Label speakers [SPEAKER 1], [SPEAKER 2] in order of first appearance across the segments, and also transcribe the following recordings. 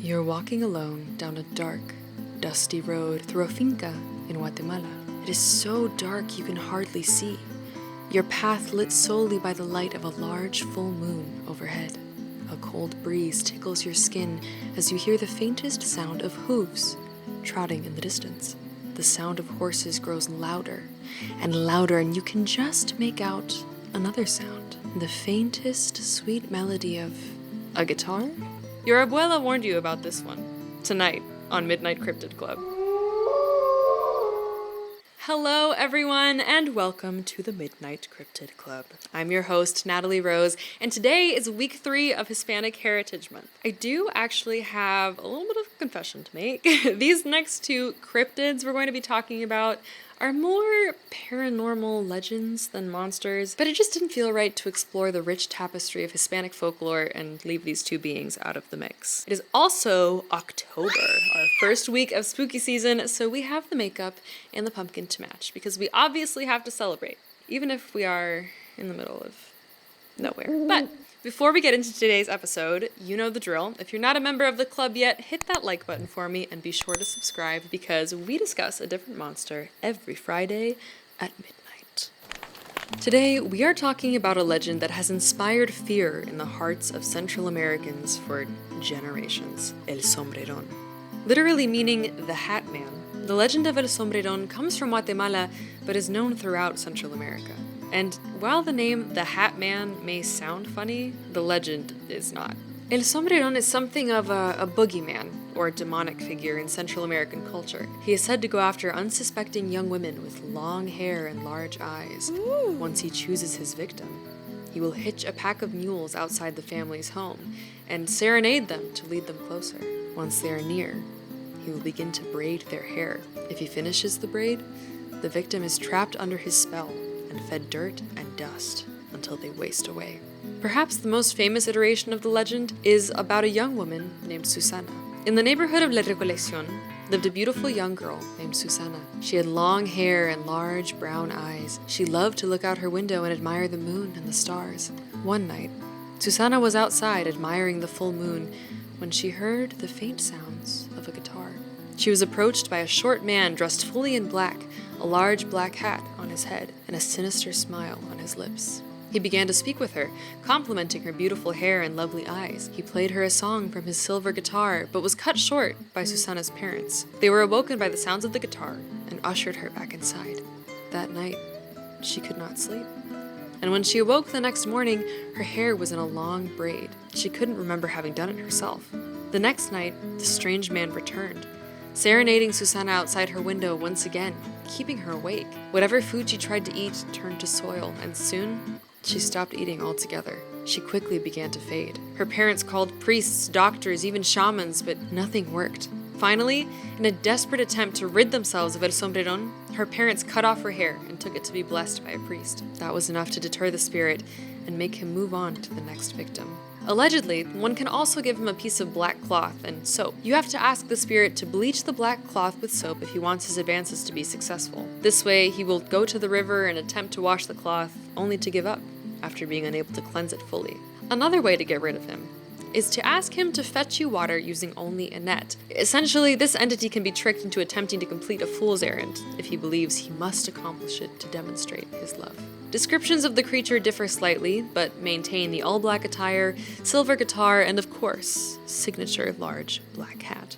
[SPEAKER 1] You're walking alone down a dark, dusty road through a finca in Guatemala. It is so dark you can hardly see. Your path lit solely by the light of a large full moon overhead. A cold breeze tickles your skin as you hear the faintest sound of hooves trotting in the distance. The sound of horses grows louder and louder, and you can just make out another sound. The faintest sweet melody of a guitar? Your abuela warned you about this one. Tonight on Midnight Cryptid Club. Hello everyone, and welcome to the Midnight Cryptid Club. I'm your host, Natalie Rose, and today is week 3 of Hispanic Heritage Month. I do actually have a little bit of a confession to make. These next 2 cryptids we're going to be talking about are more paranormal legends than monsters, but it just didn't feel right to explore the rich tapestry of Hispanic folklore and leave these 2 beings out of the mix. It is also October, our first week of spooky season, so we have the makeup and the pumpkin to match, because we obviously have to celebrate, even if we are in the middle of nowhere. But before we get into today's episode, you know the drill. If you're not a member of the club yet, hit that like button for me and be sure to subscribe, because we discuss a different monster every Friday at midnight. Today, we are talking about a legend that has inspired fear in the hearts of Central Americans for generations, El Sombrerón. Literally meaning the Hat Man, the legend of El Sombrerón comes from Guatemala but is known throughout Central America. And while the name the Hat Man may sound funny, the legend is not. El Sombrerón is something of a boogeyman, or demonic figure in Central American culture. He is said to go after unsuspecting young women with long hair and large eyes. Once he chooses his victim, he will hitch a pack of mules outside the family's home and serenade them to lead them closer. Once they are near, he will begin to braid their hair. If he finishes the braid, the victim is trapped under his spell and fed dirt and dust until they waste away. Perhaps the most famous iteration of the legend is about a young woman named Susana. In the neighborhood of La Recolección lived a beautiful young girl named Susana. She had long hair and large brown eyes. She loved to look out her window and admire the moon and the stars. One night, Susana was outside admiring the full moon when she heard the faint sounds of a guitar. She was approached by a short man dressed fully in black, a large black hat on his head, and a sinister smile on his lips. He began to speak with her, complimenting her beautiful hair and lovely eyes. He played her a song from his silver guitar, but was cut short by Susana's parents. They were awoken by the sounds of the guitar and ushered her back inside. That night, she could not sleep. And when she awoke the next morning, her hair was in a long braid. She couldn't remember having done it herself. The next night, the strange man returned, serenading Susana outside her window once again, keeping her awake. Whatever food she tried to eat turned to soil, and soon she stopped eating altogether. She quickly began to fade. Her parents called priests, doctors, even shamans, but nothing worked. Finally, in a desperate attempt to rid themselves of El Sombrerón, her parents cut off her hair and took it to be blessed by a priest. That was enough to deter the spirit and make him move on to the next victim. Allegedly, one can also give him a piece of black cloth and soap. You have to ask the spirit to bleach the black cloth with soap if he wants his advances to be successful. This way, he will go to the river and attempt to wash the cloth, only to give up after being unable to cleanse it fully. Another way to get rid of him is to ask him to fetch you water using only a net. Essentially, this entity can be tricked into attempting to complete a fool's errand if he believes he must accomplish it to demonstrate his love. Descriptions of the creature differ slightly, but maintain the all-black attire, silver guitar, and of course, signature large black hat.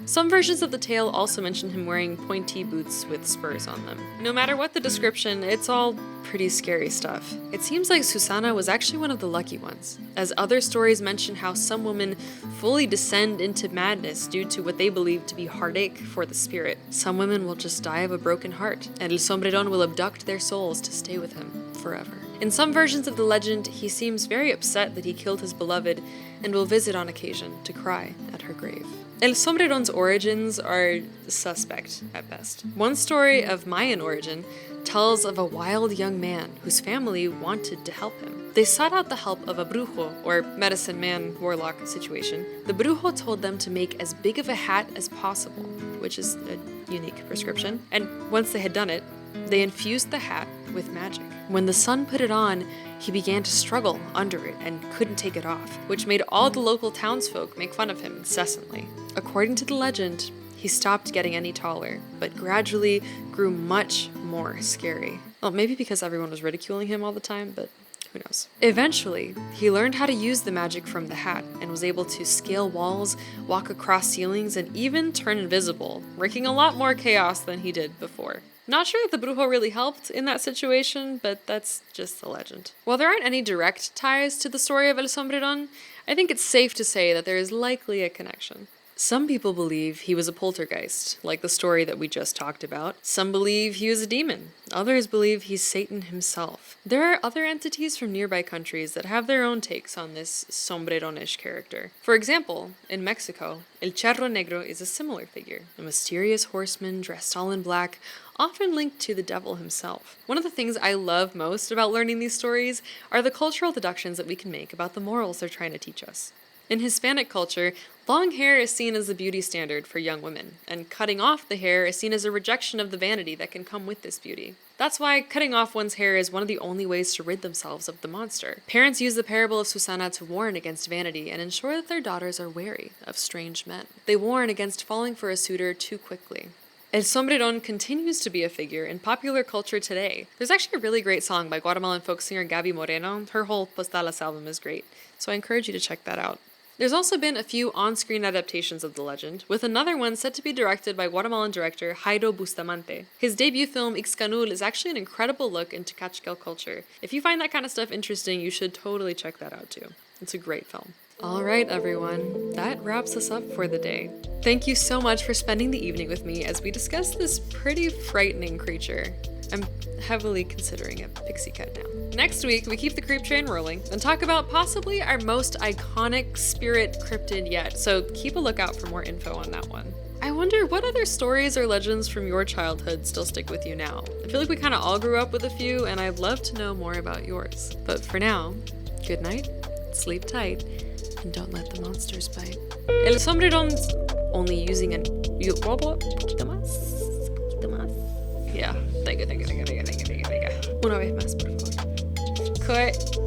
[SPEAKER 1] Some versions of the tale also mention him wearing pointy boots with spurs on them. No matter what the description, it's all pretty scary stuff. It seems like Susana was actually one of the lucky ones, as other stories mention how some women fully descend into madness due to what they believe to be heartache for the spirit. Some women will just die of a broken heart, and El Sombrerón will abduct their souls to stay with him forever. In some versions of the legend, he seems very upset that he killed his beloved and will visit on occasion to cry at her grave. El Sombrerón's origins are suspect at best. One story of Mayan origin tells of a wild young man whose family wanted to help him. They sought out the help of a brujo, or medicine man warlock situation. The brujo told them to make as big of a hat as possible, which is a unique prescription. And once they had done it, they infused the hat with magic. When the sun put it on, he began to struggle under it and couldn't take it off, which made all the local townsfolk make fun of him incessantly. According to the legend, he stopped getting any taller, but gradually grew much more scary. Well, maybe because everyone was ridiculing him all the time, but who knows. Eventually, he learned how to use the magic from the hat and was able to scale walls, walk across ceilings, and even turn invisible, wreaking a lot more chaos than he did before. Not sure if the brujo really helped in that situation, but that's just a legend. While there aren't any direct ties to the story of El Sombrerón, I think it's safe to say that there is likely a connection. Some people believe he was a poltergeist, like the story that we just talked about. Some believe he was a demon. Others believe he's Satan himself. There are other entities from nearby countries that have their own takes on this Sombrerón-ish character. For example, in Mexico, El Charro Negro is a similar figure, a mysterious horseman dressed all in black, often linked to the devil himself. One of the things I love most about learning these stories are the cultural deductions that we can make about the morals they're trying to teach us. In Hispanic culture, long hair is seen as the beauty standard for young women, and cutting off the hair is seen as a rejection of the vanity that can come with this beauty. That's why cutting off one's hair is one of the only ways to rid themselves of the monster. Parents use the parable of Susana to warn against vanity and ensure that their daughters are wary of strange men. They warn against falling for a suitor too quickly. El Sombrerón continues to be a figure in popular culture today. There's actually a really great song by Guatemalan folk singer Gaby Moreno. Her whole Postales album is great, so I encourage you to check that out. There's also been a few on-screen adaptations of the legend, with another one set to be directed by Guatemalan director Jairo Bustamante. His debut film, Ixcanul, is actually an incredible look into Kachkel culture. If you find that kind of stuff interesting, you should totally check that out too. It's a great film. Alright everyone, that wraps us up for the day. Thank you so much for spending the evening with me as we discuss this pretty frightening creature. I'm heavily considering a pixie cut now. Next week, we keep the creep train rolling and talk about possibly our most iconic spirit cryptid yet, so keep a lookout for more info on that one. I wonder what other stories or legends from your childhood still stick with you now. I feel like we kind of all grew up with a few, and I'd love to know more about yours. But for now, good night, sleep tight, and don't let the monsters bite. El Sombrerón's only using an... Yeah, thank you. Una vez más, por favor. Cut.